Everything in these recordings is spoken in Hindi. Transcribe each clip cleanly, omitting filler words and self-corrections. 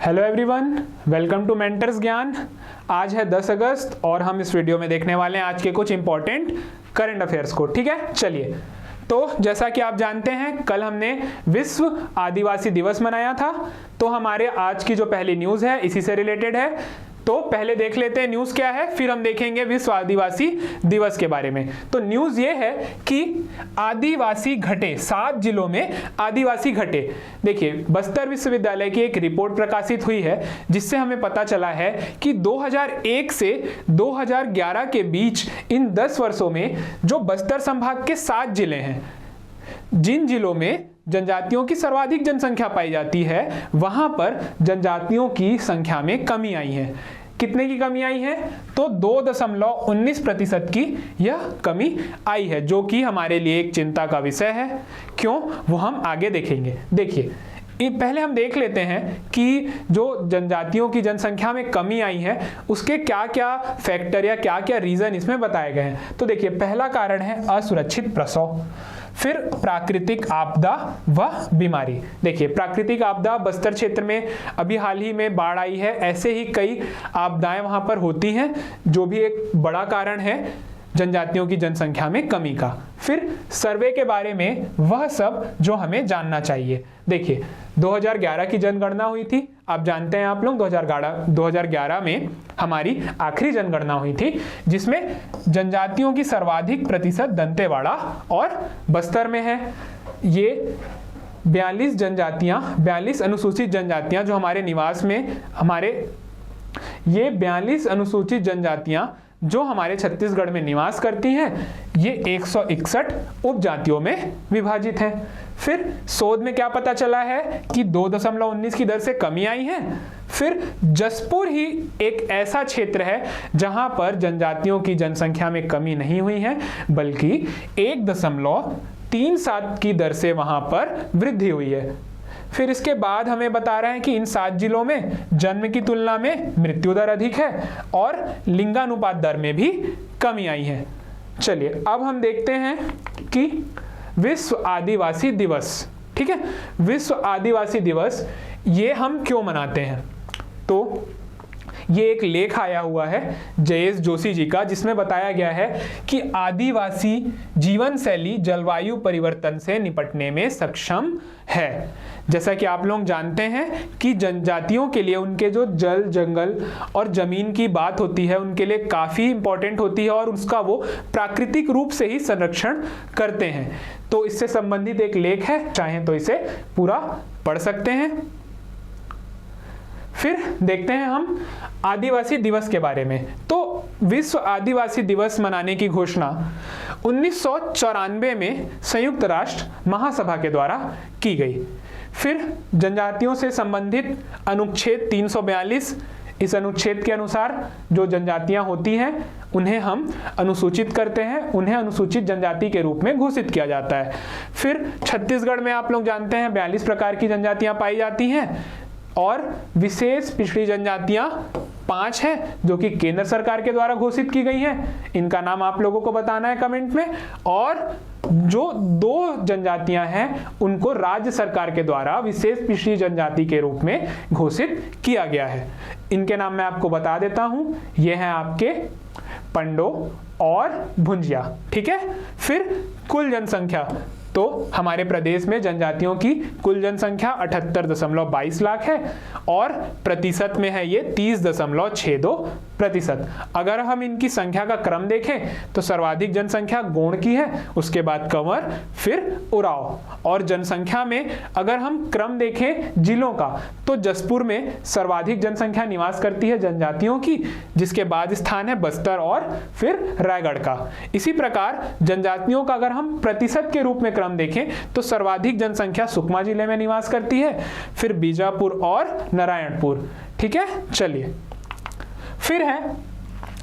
Hello everyone, welcome to mentors Gyan. आज है 10 अगस्त और हम इस वीडियो में देखने वाले हैं आज के कुछ इंपॉर्टेंट करंट अफेयर्स को। ठीक है, चलिए। तो जैसा कि आप जानते हैं, कल हमने विश्व आदिवासी दिवस मनाया था। तो हमारे आज की जो पहली न्यूज़ है इसी से रिलेटेड है। तो पहले देख लेते हैं न्यूज़ क्या है, फिर हम देखेंगे विश्व आदिवासी दिवस के बारे में। तो न्यूज़ ये है कि आदिवासी घटे, 7 जिलों में आदिवासी घटे। देखिए, बस्तर विश्वविद्यालय की एक रिपोर्ट प्रकाशित हुई है जिससे हमें पता चला है कि 2001 से 2011 के बीच इन 10 वर्षों में जो बस्तर संभाग के 7 जिले हैं, जिन जिलों में जनजातियों की सर्वाधिक जनसंख्या पाई जाती है, वहां पर जनजातियों की संख्या में कमी आई है। कितने की कमी आई है? तो 2.19% की यह कमी आई है, जो कि हमारे लिए एक चिंता का विषय है। क्यों, वो हम आगे देखेंगे। देखिए, पहले हम देख लेते हैं कि जो जनजातियों की जनसंख्या में कमी आई है उसके क्या क्या फैक्टर या क्या क्या रीजन इसमें बताए गए हैं। तो देखिए, पहला कारण है असुरक्षित प्रसव, फिर प्राकृतिक आपदा व बीमारी। देखिए, प्राकृतिक आपदा बस्तर क्षेत्र में अभी हाल ही में बाढ़ आई है, ऐसे ही कई आपदाएं वहां पर होती हैं, जो भी एक बड़ा कारण है जनजातियों की जनसंख्या में कमी का। फिर सर्वे के बारे में वह सब जो हमें जानना चाहिए। देखिए, 2011 की जनगणना हुई थी, आप जानते हैं आप लोग 2011 में हमारी आखिरी जनगणना हुई थी, जिसमें जनजातियों की सर्वाधिक प्रतिशत दंतेवाड़ा और बस्तर में है। ये 42 जनजातियां, 42 अनुसूचित जनजातियां जो हमारे निवास में ये 42 अनुसूचित जनजातियां जो हमारे छत्तीसगढ़ में निवास करती हैं, ये 161 उपजातियों में विभाजित हैं। फिर शोध में क्या पता चला है कि 2.19 की दर से कमी आई है। फिर जसपुर ही एक ऐसा क्षेत्र है जहां पर जनजातियों की जनसंख्या में कमी नहीं हुई है, बल्कि 1.37 की दर से वहां पर वृद्धि हुई है। फिर इसके बाद हमें बता रहे हैं कि इन 7 जिलों में जन्म की तुलना में मृत्यु दर अधिक है और लिंगानुपात दर में भी कमी आई है। चलिए, अब हम देखते हैं कि विश्व आदिवासी दिवस, ठीक है, विश्व आदिवासी दिवस ये हम क्यों मनाते हैं। तो ये एक लेख आया हुआ है जयेश जोशी जी का, जिसमें बताया गया है कि आदिवासी जीवन शैली जलवायु परिवर्तन से निपटने में सक्षम है। जैसा कि आप लोग जानते हैं कि जनजातियों के लिए उनके जो जल, जंगल और जमीन की बात होती है, उनके लिए काफ़ी इंपॉर्टेंट होती है और उसका वो प्राकृतिक रूप से ही संरक्षण करते हैं। तो इससे संबंधित एक लेख है, चाहें तो इसे पूरा पढ़ सकते हैं। फिर देखते हैं हम आदिवासी दिवस के बारे में। तो विश्व आदिवासी दिवस मनाने की घोषणा 1994 में संयुक्त राष्ट्र महासभा के द्वारा की गई। फिर जनजातियों से संबंधित अनुच्छेद 342, इस अनुच्छेद के अनुसार जो जनजातियां होती हैं उन्हें हम अनुसूचित करते हैं, उन्हें अनुसूचित जनजाति के रूप में घोषित किया जाता है। फिर छत्तीसगढ़ में आप लोग जानते हैं 42 प्रकार की जनजातियां पाई जाती हैं और विशेष पिछड़ी जनजातियां 5 हैं जो कि केंद्र सरकार के द्वारा घोषित की गई हैं। इनका नाम आप लोगों को बताना है कमेंट में। और जो 2 जनजातियां हैं उनको राज्य सरकार के द्वारा विशेष पिछड़ी जनजाति के रूप में घोषित किया गया है। इनके नाम मैं आपको बता देता हूं, ये हैं आपके पंडो और भुंजिया, ठीक है। फिर कुल जनसंख्या, तो हमारे प्रदेश में जनजातियों की कुल जनसंख्या 78.22 लाख है और प्रतिशत में है ये 30.62%। अगर हम इनकी संख्या का क्रम देखें तो सर्वाधिक जनसंख्या गोंड की है, उसके बाद कंवर, फिर उराव। और जनसंख्या में अगर हम क्रम देखें जिलों का, तो जसपुर में सर्वाधिक जनसंख्या निवास करती है जनजातियों की, जिसके बाद स्थान है बस्तर और फिर रायगढ़ का। इसी प्रकार जनजातियों का अगर हम प्रतिशत के रूप में क्रम देखें तो सर्वाधिक जनसंख्या सुकमा जिले में निवास करती है, फिर बीजापुर और नारायणपुर, ठीक है। चलिए, फिर है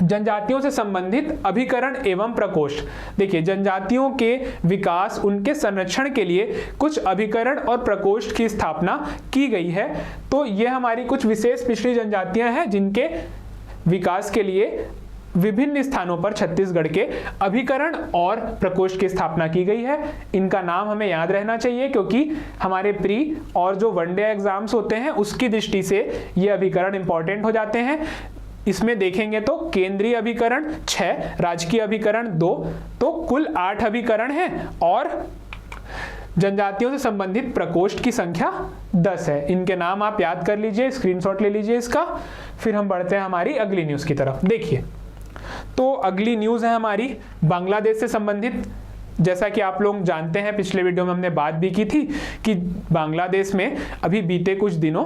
जनजातियों से संबंधित अभिकरण एवं प्रकोष्ठ। देखिए, जनजातियों के विकास, उनके संरक्षण के लिए कुछ अभिकरण और प्रकोष्ठ की स्थापना की गई है। तो ये हमारी कुछ विशेष पिछड़ी जनजातियां हैं जिनके विकास के लिए विभिन्न स्थानों पर छत्तीसगढ़ के अभिकरण और प्रकोष्ठ की स्थापना की गई है। इनका नाम हमें याद रहना चाहिए क्योंकि हमारे प्री और जो वनडे एग्जाम्स होते हैं उसकी दृष्टि से ये अभिकरण इंपॉर्टेंट हो जाते हैं। इसमें देखेंगे तो केंद्रीय अभिकरण 6, राजकीय अभिकरण 2, तो कुल 8 अभिकरण हैं और जनजातियों से संबंधित प्रकोष्ठ की संख्या 10 है। इनके नाम आप याद कर लीजिए, स्क्रीनशॉट ले लीजिए इसका। फिर हम बढ़ते हैं हमारी अगली न्यूज़ की तरफ। देखिए, तो अगली न्यूज़ है हमारी बांग्लादेश से संबंधित। जैसा कि आप लोग जानते हैं, पिछले वीडियो में हमने बात भी की थी कि बांग्लादेश में अभी बीते कुछ दिनों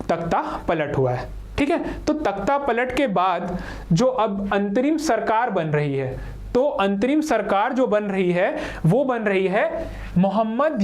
तख्ता पलट हुआ है। ठीक है, तो तख्ता पलट के बाद जो अब अंतरिम सरकार बन रही है, तो अंतरिम सरकार जो बन रही है वो बन रही है मोहम्मद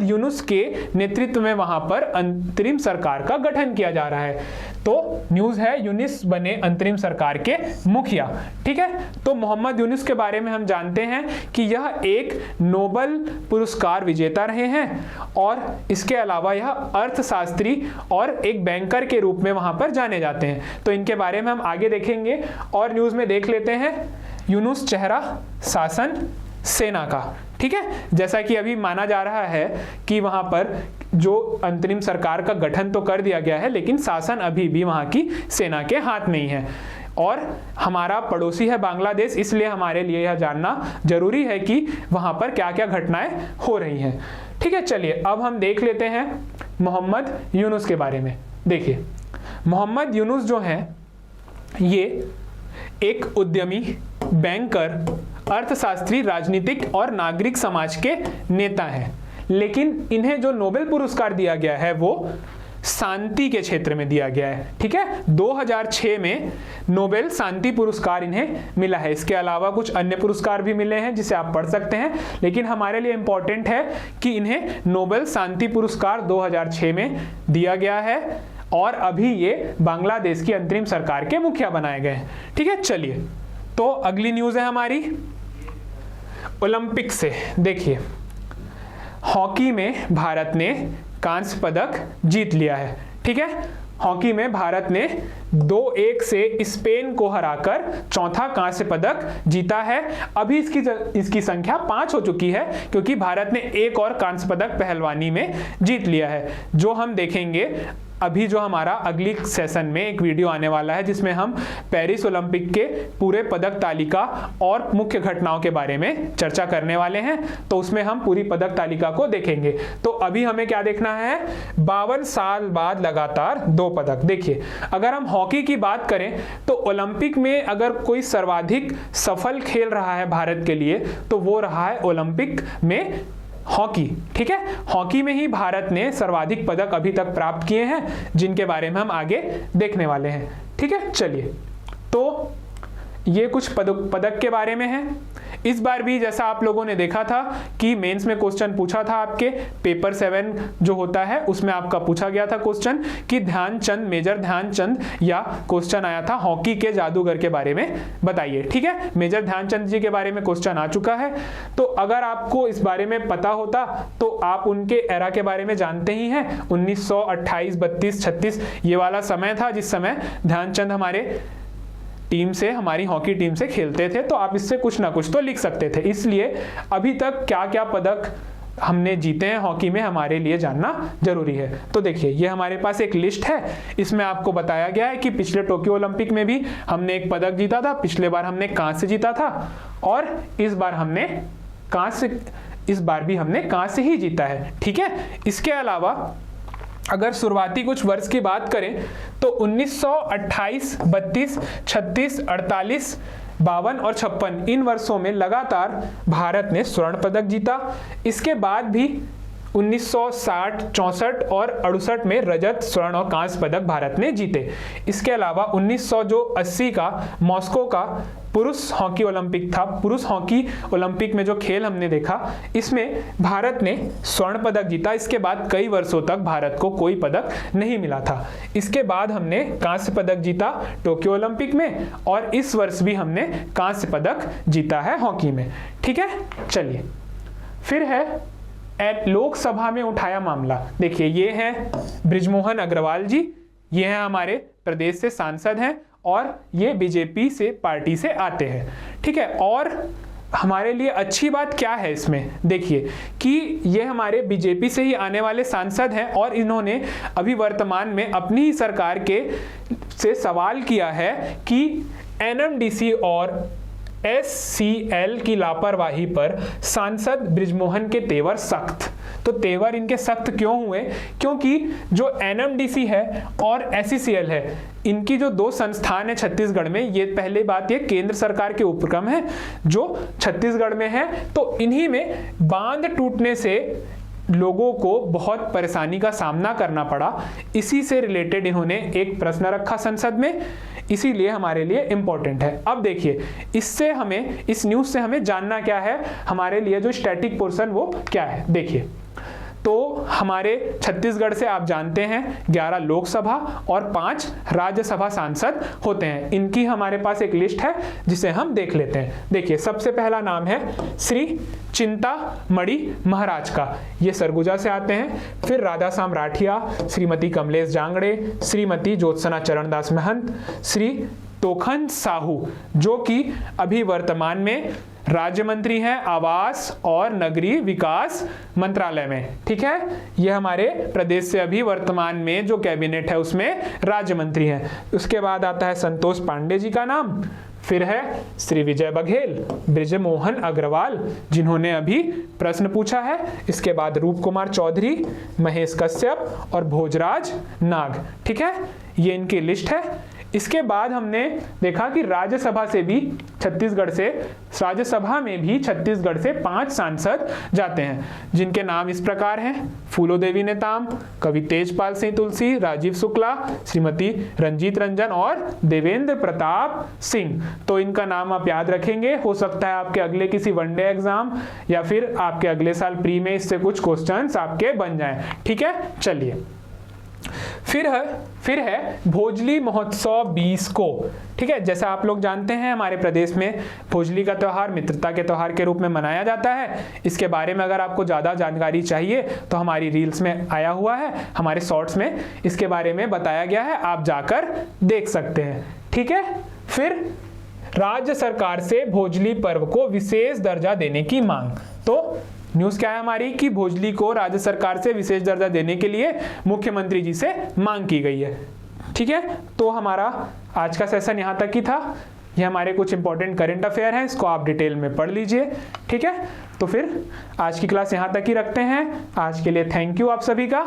यूनुस के नेतृत्व में वहां पर अंतरिम सरकार का गठन किया जा रहा है। तो न्यूज है यूनुस बने अंतरिम सरकार के मुखिया। ठीक है, तो मोहम्मद यूनुस के बारे में हम जानते हैं कि यह एक नोबेल पुरस्कार विजेता रहे हैं और इसके अलावा यह अर्थशास्त्री और एक बैंकर के रूप में वहां पर जाने जाते हैं। तो इनके बारे में हम आगे देखेंगे और न्यूज में देख लेते हैं यूनुस चेहरा शासन सेना का। ठीक है, जैसा कि अभी माना जा रहा है कि वहां पर जो अंतरिम सरकार का गठन तो कर दिया गया है लेकिन शासन अभी भी वहां की सेना के हाथ में ही है और हमारा पड़ोसी है बांग्लादेश, इसलिए हमारे लिए यह जानना जरूरी है कि वहां पर क्या क्या घटनाएं हो रही हैं। ठीक है, चलिए अब हम देख लेते हैं मोहम्मद यूनुस के बारे में। देखिए, मोहम्मद यूनुस जो है ये एक उद्यमी, बैंकर, अर्थशास्त्री, राजनीतिक और नागरिक समाज के नेता हैं। लेकिन इन्हें जो नोबेल पुरस्कार दिया गया है वो शांति के क्षेत्र में दिया गया है। ठीक है, 2006 में नोबेल शांति पुरस्कार इन्हें मिला है। इसके अलावा कुछ अन्य पुरस्कार भी मिले हैं जिसे आप पढ़ सकते हैं, लेकिन हमारे लिए इंपॉर्टेंट है कि इन्हें नोबेल शांति पुरस्कार 2006 में दिया गया है और अभी ये बांग्लादेश की अंतरिम सरकार के मुखिया बनाए गए हैं। ठीक है, चलिए तो अगली न्यूज है हमारी ओलंपिक से। देखिए, हॉकी में भारत ने कांस्य पदक जीत लिया है। ठीक है, हॉकी में भारत ने 2-1 से स्पेन को हराकर चौथा कांस्य पदक जीता है। अभी इसकी संख्या 5 हो चुकी है क्योंकि भारत ने एक और कांस्य पदक पहलवानी में जीत लिया है, जो हम देखेंगे अभी। जो हमारा अगली सेशन में एक वीडियो आने वाला है जिसमें हम पेरिस ओलंपिक के पूरे पदक तालिका और मुख्य घटनाओं के बारे में चर्चा करने वाले हैं, तो उसमें हम पूरी पदक तालिका को देखेंगे। तो अभी हमें क्या देखना है, 52 साल बाद लगातार 2 पदक। देखिए, अगर हम हॉकी की बात करें तो ओलंपिक में अगर कोई सर्वाधिक सफल खेल रहा है भारत के लिए तो वो रहा है ओलंपिक में हॉकी। ठीक है, हॉकी में ही भारत ने सर्वाधिक पदक अभी तक प्राप्त किए हैं जिनके बारे में हम आगे देखने वाले हैं। ठीक है, चलिए तो ये कुछ पदक के बारे में है। इस बार भी जैसा आप लोगों ने देखा था कि मेंस में क्वेश्चन पूछा था, आपके पेपर 7 जो होता है उसमें आपका पूछा गया था क्वेश्चन कि ध्यानचंद, मेजर ध्यानचंद, या क्वेश्चन आया था हॉकी के जादूगर के बारे में बताइए। ठीक है, मेजर ध्यानचंद जी के बारे में क्वेश्चन आ चुका है। तो अगर आपको इस बारे में पता होता तो आप उनके एरा के बारे में जानते ही हैं। 1928, 32, 36 ये वाला समय था जिस समय ध्यानचंद हमारे टीम से, हमारी हॉकी टीम से खेलते थे, तो आप इससे कुछ ना कुछ तो लिख सकते थे। इसलिए अभी तक क्या क्या पदक हमने जीते हैं हॉकी में हमारे लिए जानना जरूरी है। तो देखिए, ये हमारे पास एक लिस्ट है, इसमें आपको बताया गया है कि पिछले टोक्यो ओलंपिक में भी हमने एक पदक जीता था, पिछले बार हमने कांस्य जीता था और इस बार भी हमने कांस्य ही जीता है। ठीक है, इसके अलावा अगर शुरुआती कुछ वर्ष की बात करें तो 1928, 32, 36, 48, 52 और 56 इन वर्षों में लगातार भारत ने स्वर्ण पदक जीता। इसके बाद भी 1960, 64 और 68 में रजत, स्वर्ण और कांस्य पदक भारत ने जीते। इसके अलावा 1980 का मॉस्को का पुरुष हॉकी ओलंपिक था। पुरुष हॉकी ओलंपिक में जो खेल हमने देखा इसमें भारत ने स्वर्ण पदक जीता। इसके बाद कई वर्षों तक भारत को कोई पदक नहीं मिला था। इसके बाद हमने कांस्य पदक जीता टोक्यो ओलंपिक में और इस वर्ष भी हमने कांस्य पदक जीता है हॉकी में। ठीक है, चलिए फिर है लोकसभा में उठाया मामला। देखिए, ये हैं बृजमोहन अग्रवाल जी, ये हैं हमारे प्रदेश से सांसद हैं और ये बीजेपी से पार्टी से आते हैं, ठीक है। और हमारे लिए अच्छी बात क्या है इसमें, देखिए कि ये हमारे बीजेपी से ही आने वाले सांसद हैं और इन्होंने अभी वर्तमान में अपनी ही सरकार के से सवाल किया है कि एनएमडीसी और एससीएल की लापरवाही पर सांसद बृजमोहन के तेवर सख्त। तो तेवर इनके सख्त क्यों हुए, क्योंकि जो एनएमडीसी है और एससीएल है, इनकी जो दो संस्थान है छत्तीसगढ़ में, ये पहले बात ये केंद्र सरकार के उपक्रम है जो छत्तीसगढ़ में है, तो इन्हीं में बांध टूटने से लोगों को बहुत परेशानी का सामना करना पड़ा। इसी से रिलेटेड इन्होंने एक प्रश्न रखा संसद में, इसीलिए हमारे लिए इंपॉर्टेंट है। अब देखिए इससे हमें, इस न्यूज़ से हमें जानना क्या है, हमारे लिए जो स्टैटिक पोर्शन वो क्या है। देखिए तो हमारे छत्तीसगढ़ से आप जानते हैं 11 लोकसभा और 5 राज्यसभा सांसद होते हैं। इनकी हमारे पास एक लिस्ट है जिसे हम देख लेते हैं। देखिए सबसे पहला नाम है श्री चिंतामणि महाराज का, ये सरगुजा से आते हैं। फिर राधासाम राठिया, श्रीमती कमलेश जांगड़े, श्रीमती ज्योत्सना चरणदास महंत, श्री तोखन साहू जो कि अभी वर्तमान में राज्य मंत्री हैं आवास और नगरीय विकास मंत्रालय में, ठीक है। ये हमारे प्रदेश से अभी वर्तमान में जो कैबिनेट है उसमें राज्य मंत्री हैं। उसके बाद आता है संतोष पांडे जी का नाम, फिर है श्री विजय बघेल, बृजमोहन अग्रवाल जिन्होंने अभी प्रश्न पूछा है, इसके बाद रूप कुमार चौधरी, महेश कश्यप और भोजराज नाग, ठीक है। ये इनकी लिस्ट है। इसके बाद हमने देखा कि राज्यसभा से भी छत्तीसगढ़ से, राज्यसभा में भी छत्तीसगढ़ से 5 सांसद जाते हैं जिनके नाम इस प्रकार हैं, फूलो देवी नेताम, कवि तेजपाल सिंह तुलसी, राजीव शुक्ला, श्रीमती रंजीत रंजन और देवेंद्र प्रताप सिंह। तो इनका नाम आप याद रखेंगे, हो सकता है आपके अगले किसी वनडे एग्जाम या फिर आपके अगले साल प्री में इससे कुछ क्वेश्चंस आपके बन जाएं, ठीक है। चलिए फिर है भोजली महोत्सव 20 को, ठीक है। जैसा आप लोग जानते हैं हमारे प्रदेश में भोजली का त्यौहार मित्रता के त्यौहार के रूप में मनाया जाता है। इसके बारे में अगर आपको ज़्यादा जानकारी चाहिए तो हमारी रील्स में आया हुआ है, हमारे शॉर्ट्स में इसके बारे में बताया गया है, आप जाकर देख सकते हैं, ठीक है। फिर राज्य सरकार से भोजली पर्व को विशेष दर्जा देने की मांग। तो न्यूज़ क्या है हमारी कि भोजली को राज्य सरकार से विशेष दर्जा देने के लिए मुख्यमंत्री जी से मांग की गई है, ठीक है। तो हमारा आज का सेशन यहाँ तक ही था। ये हमारे कुछ इंपॉर्टेंट करंट अफेयर हैं, इसको आप डिटेल में पढ़ लीजिए, ठीक है। तो फिर आज की क्लास यहाँ तक ही रखते हैं। आज के लिए थैंक यू आप सभी का।